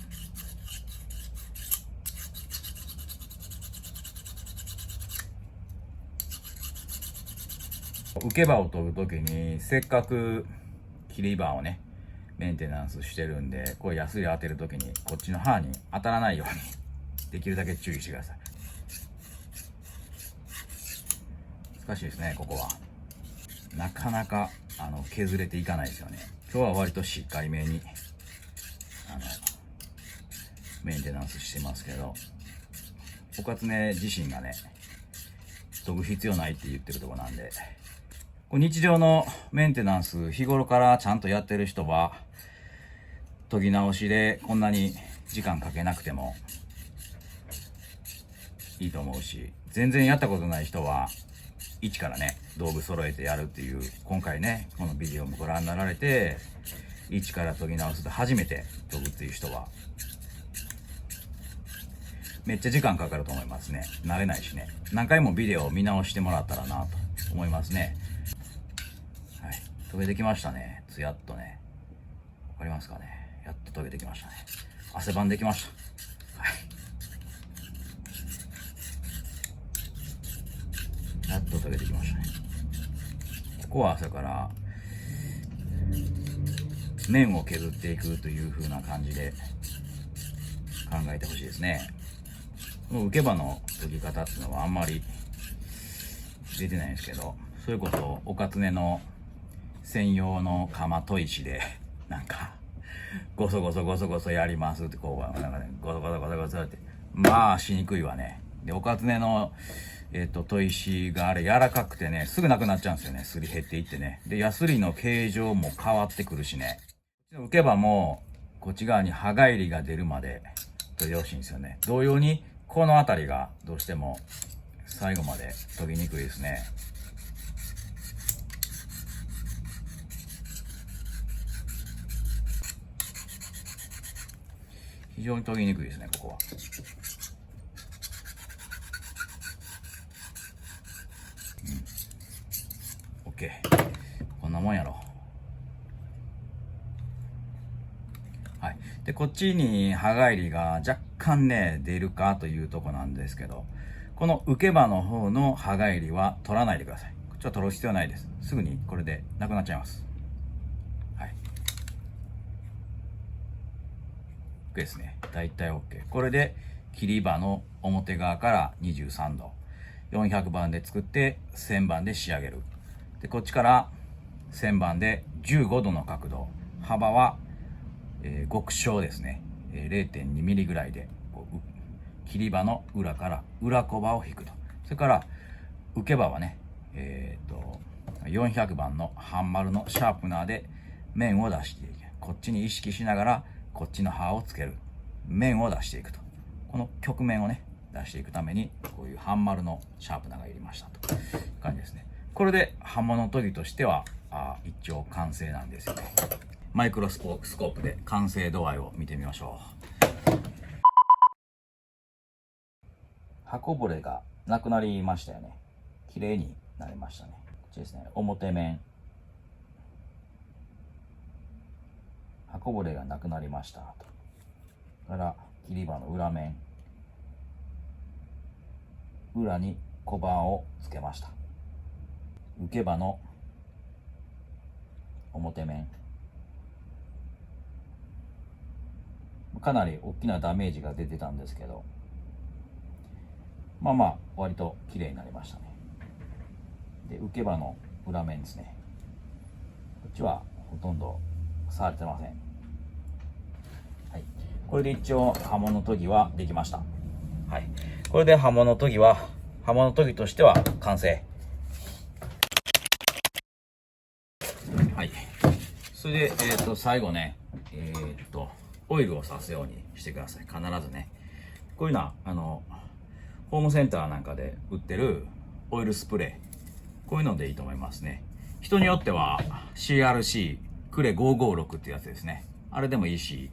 受け刃を取るときにせっかく切り刃をねメンテナンスしてるんで、こうヤスリ当てるときにこっちの刃に当たらないようにできるだけ注意してください。難しいですね。ここはなかなか削れていかないですよね。今日は割としっかりめにメンテナンスしてますけど、おかつね自身がね研ぐ必要ないって言ってるとこなんで、日常のメンテナンス日頃からちゃんとやってる人は研ぎ直しでこんなに時間かけなくてもいいと思うし、全然やったことない人は一からね道具揃えてやるっていう、今回ねこのビデオもご覧になられて一から研ぎ直すと初めて研ぐっていう人はめっちゃ時間かかると思いますね。慣れないしね。何回もビデオを見直してもらったらなと思いますね。はい、研げてきましたね。つやっとね。わかりますかね。やっと研げてきましたね。汗ばんできました。はい。やっと研げてきましたね。ここは朝から面を削っていくという風な感じで考えてほしいですね。この受け刃の研ぎ方っていうのはあんまり出てないんですけど、それこそおかつねの専用の釜砥石でなんかゴソゴソゴソゴソやりますって、こうなんかねゴソゴソゴソゴソってまあしにくいわね。でおかつねの砥石があれ柔らかくてねすぐなくなっちゃうんですよね。すり減っていってね。でヤスリの形状も変わってくるしね。受け刃もこっち側に刃返りが出るまで研いでほしいんですよね。同様にこの辺りがどうしても最後まで研ぎにくいですね。非常に研ぎにくいですね、ここは。OK。こんなもんやろ。はい。で、こっちに刃返りが若干ね、出るかというとこなんですけど、この受け刃の方の刃返りは取らないでください。こっちは取る必要ないです。すぐにこれでなくなっちゃいます。はい。OK ですね。だいたい OK。これで切り刃の表側から23度。400番で作って1000番で仕上げる。で、こっちから1000番で15度の角度。幅は極小ですね。0.2 ミリぐらいで切り刃の裏から裏小刃を引くと。それから受け刃はね、400番の半丸のシャープナーで面を出していく。こっちに意識しながらこっちの刃をつける。面を出していくと。この曲面をね出していくためにこういう半丸のシャープナーがいりましたという感じですね。これで刃物研ぎとしては一応完成なんですよね。マイクロスコープで完成度合いを見てみましょう。刃こぼれがなくなりましたよね。綺麗になりましたね。こっちですね。表面刃こぼれがなくなりましたと。だから切り刃の裏面、裏に小刃をつけました。受け刃の表面、かなり大きなダメージが出てたんですけど、まあ割と綺麗になりましたね。で、受け刃の裏面ですね、こっちはほとんど触れてません。はい、これで一応刃物研ぎはできました。はい、これで刃物研ぎとしては完成。はい、それで最後ね、オイルをさすようにしてください。必ずね。こういうのはホームセンターなんかで売ってるオイルスプレー、こういうのでいいと思いますね。人によっては CRC クレ556ってやつですね、あれでもいいし、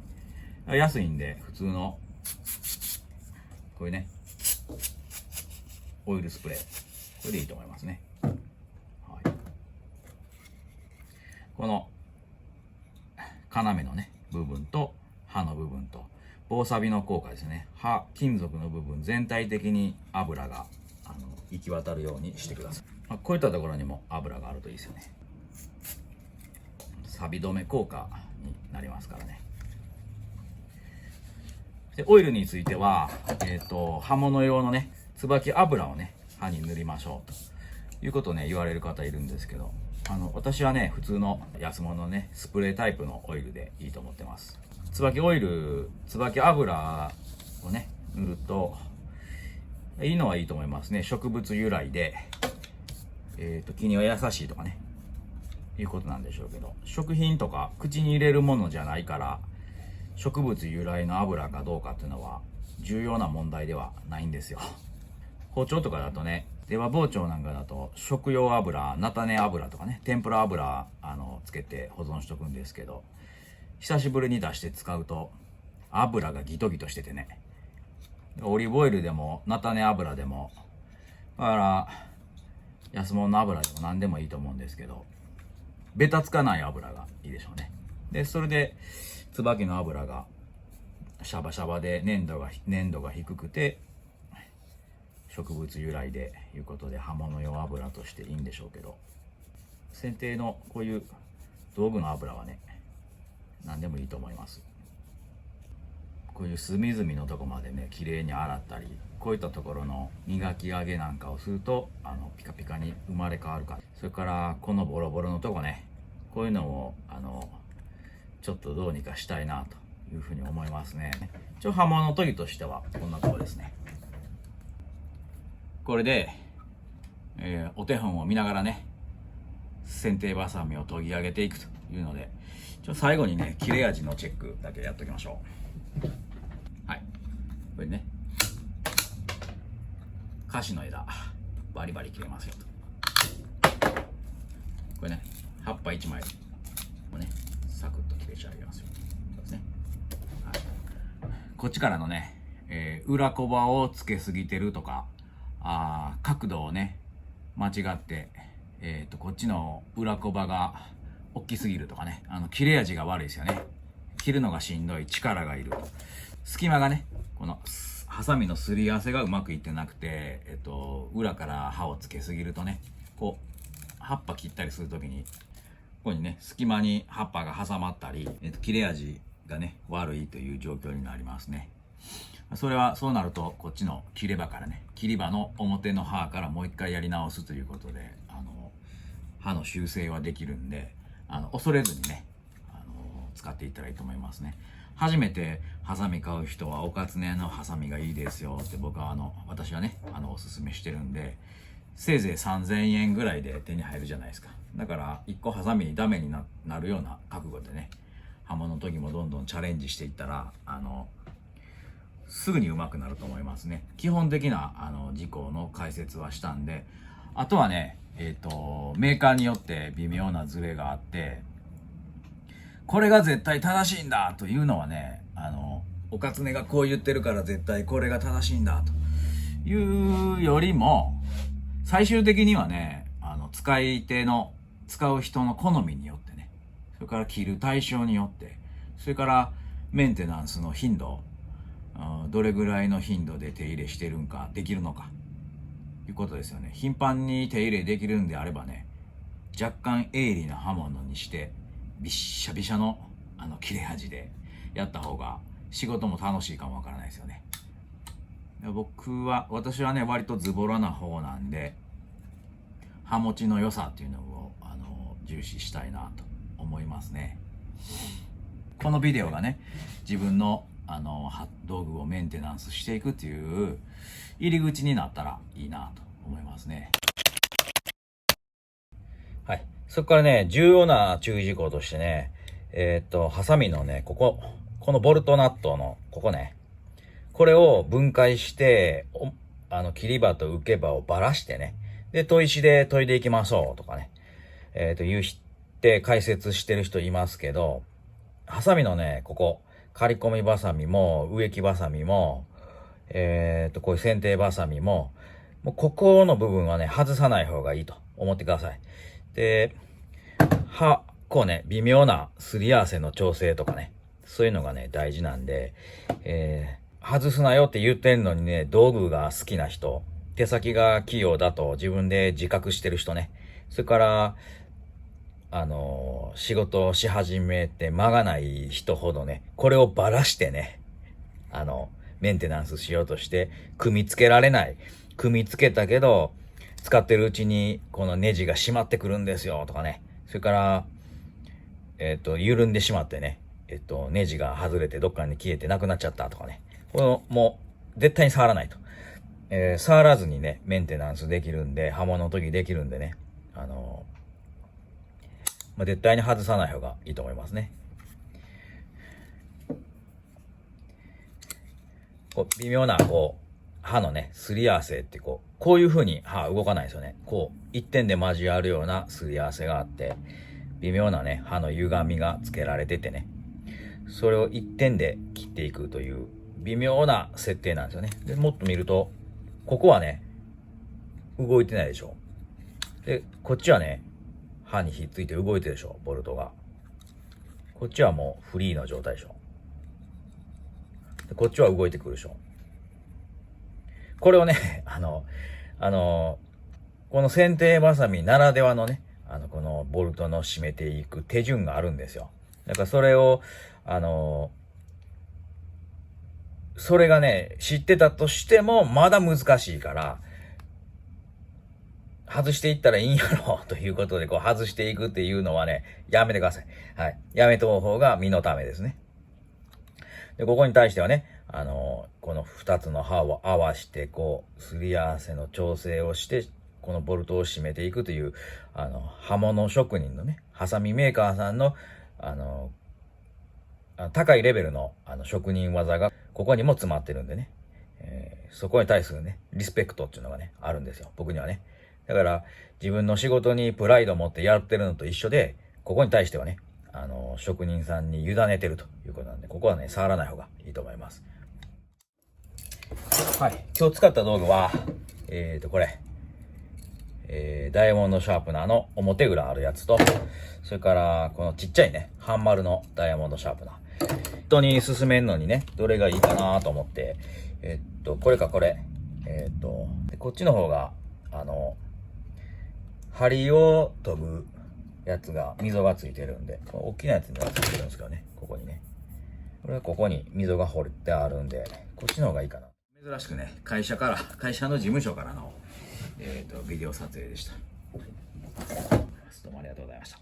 安いんで普通のこういうねオイルスプレー、これでいいと思いますね。はい、この要のね部分と刃の部分と防錆びの効果ですね、金属の部分全体的に油が行き渡るようにしてください。こういったところにも油があるといいですよね。錆び止め効果になりますからね。でオイルについては、刃物用のね椿油をね刃に塗りましょうということをね言われる方いるんですけど、私はね普通の安物のねスプレータイプのオイルでいいと思ってます。椿油をね塗るといいのはいいと思いますね。植物由来で、気には優しいとかねいうことなんでしょうけど、食品とか口に入れるものじゃないから植物由来の油かどうかっていうのは重要な問題ではないんですよ。包丁とかだとね、出刃包丁なんかだと食用油、菜種油とかね、天ぷら油つけて保存しとくんですけど、久しぶりに出して使うと油がギトギトしててね、オリーブオイルでも菜種油でも、だから安物の油でも何でもいいと思うんですけど、ベタつかない油がいいでしょうね。でそれで椿の油がシャバシャバで粘度が低くて植物由来でいうことで刃物用油としていいんでしょうけど、剪定のこういう道具の油はね何でもいいと思います。こういう隅々のとこまでね綺麗に洗ったり、こういったところの磨き上げなんかをするとピカピカに生まれ変わるから。それからこのボロボロのとこね、こういうのをちょっとどうにかしたいなというふうに思いますね。一応刃物研ぎとしてはこんなとこですね。これで、お手本を見ながらね剪定バサミを研ぎ上げていくというので、最後にね切れ味のチェックだけやっておきましょう。はい、これねカシの枝バリバリ切れますよと。これね葉っぱ1枚もねサクッと切れちゃいますよ。そうですね。はい、こっちからのね、裏小刃をつけすぎてるとか、角度をね間違って、こっちの裏小刃が大きすぎるとかね、切れ味が悪いですよね。切るのがしんどい、力がいると。隙間がね、このハサミのすり合わせがうまくいってなくて、裏から刃をつけすぎるとね、こう葉っぱ切ったりするときにここにね隙間に葉っぱが挟まったり、切れ味がね悪いという状況になりますね。それはそうなるとこっちの切れ刃からね、切り刃の表の刃からもう一回やり直すということで刃の修正はできるんで、恐れずにね使っていったらいいと思いますね。初めてハサミ買う人はおかつねのハサミがいいですよって私はねおすすめしてるんで、せいぜい3000円ぐらいで手に入るじゃないですか。だから1個ハサミダメになるような覚悟でね刃物研ぎもどんどんチャレンジしていったらすぐに上手くなると思いますね。基本的な事項の解説はしたんで、あとはねメーカーによって微妙なズレがあって、これが絶対正しいんだというのはねおかつねがこう言ってるから絶対これが正しいんだというよりも、最終的にはね使い手の使う人の好みによってね、それから切る対象によって、それからメンテナンスの頻度、どれぐらいの頻度で手入れしてるんか、できるのかいうことですよね。頻繁に手入れできるんであればね、若干鋭利な刃物にしてびっしゃびしゃの切れ味でやった方が仕事も楽しいかもわからないですよね。私はね割とズボラな方なんで、刃持ちの良さっていうのを重視したいなと思いますね。このビデオがね、自分の道具をメンテナンスしていくっていう入り口になったらいいなと思いますね。はい。そこからね、重要な注意事項としてね、ハサミのね、このボルトナットのここね、これを分解して、切り刃と受け刃をばらしてね、で、砥石で研いでいきましょうとかね、いうって解説してる人いますけど、ハサミのね、刈り込みバサミも、植木バサミも、こういう剪定バサミも、もうここの部分はね、外さない方がいいと思ってください。で、こうね、微妙なすり合わせの調整とかね、そういうのがね、大事なんで、外すなよって言ってんのにね、道具が好きな人、手先が器用だと自分で自覚してる人ね、それから、仕事をし始めて間がない人ほどね、これをばらしてね、メンテナンスしようとして、組み付けられない。組み付けたけど、使ってるうちに、このネジが締まってくるんですよ、とかね。それから、緩んでしまってね、ネジが外れてどっかに消えてなくなっちゃったとかね。もう、絶対に触らないと。触らずにね、メンテナンスできるんで、刃物の時できるんでね、絶対に外さない方がいいと思いますね。微妙な、刃のね、すり合わせってこういう風に刃動かないですよね。一点で交わるようなすり合わせがあって、微妙なね、刃の歪みがつけられててね、それを一点で切っていくという微妙な設定なんですよね。で、もっと見ると、ここはね、動いてないでしょ。で、こっちはね、刃にひっついて動いてるでしょ、ボルトが。こっちはもうフリーの状態でしょ。で、こっちは動いてくるでしょ。これをね、この剪定バサミならではのね、このボルトの締めていく手順があるんですよ。だからそれを、それがね、知ってたとしても、まだ難しいから、外していったらいいんやろということで、外していくっていうのはね、やめてください。はい。やめとう方が身のためですね。で、ここに対してはね、この二つの刃を合わして、すり合わせの調整をして、このボルトを締めていくという、刃物職人のね、ハサミメーカーさんの、高いレベルの、職人技が、ここにも詰まってるんでね、そこに対するね、リスペクトっていうのがね、あるんですよ。僕にはね。だから、自分の仕事にプライドを持ってやってるのと一緒で、ここに対してはね、職人さんに委ねてるということなんで、ここはね、触らない方がいいと思います。はい。今日使った道具は、これ。ダイヤモンドシャープナーの表裏あるやつと、それから、このちっちゃいね、半丸のダイヤモンドシャープナー。人に進めるのにね、どれがいいかなと思って、これかこれ。こっちの方が、針を研ぐやつが、溝がついてるんで、大きなやつにはついてるんですけどね、ここにね。これはここに溝が掘ってあるんで、こっちの方がいいかな。珍しくね、会社の事務所からの、ビデオ撮影でした。どうもありがとうございました。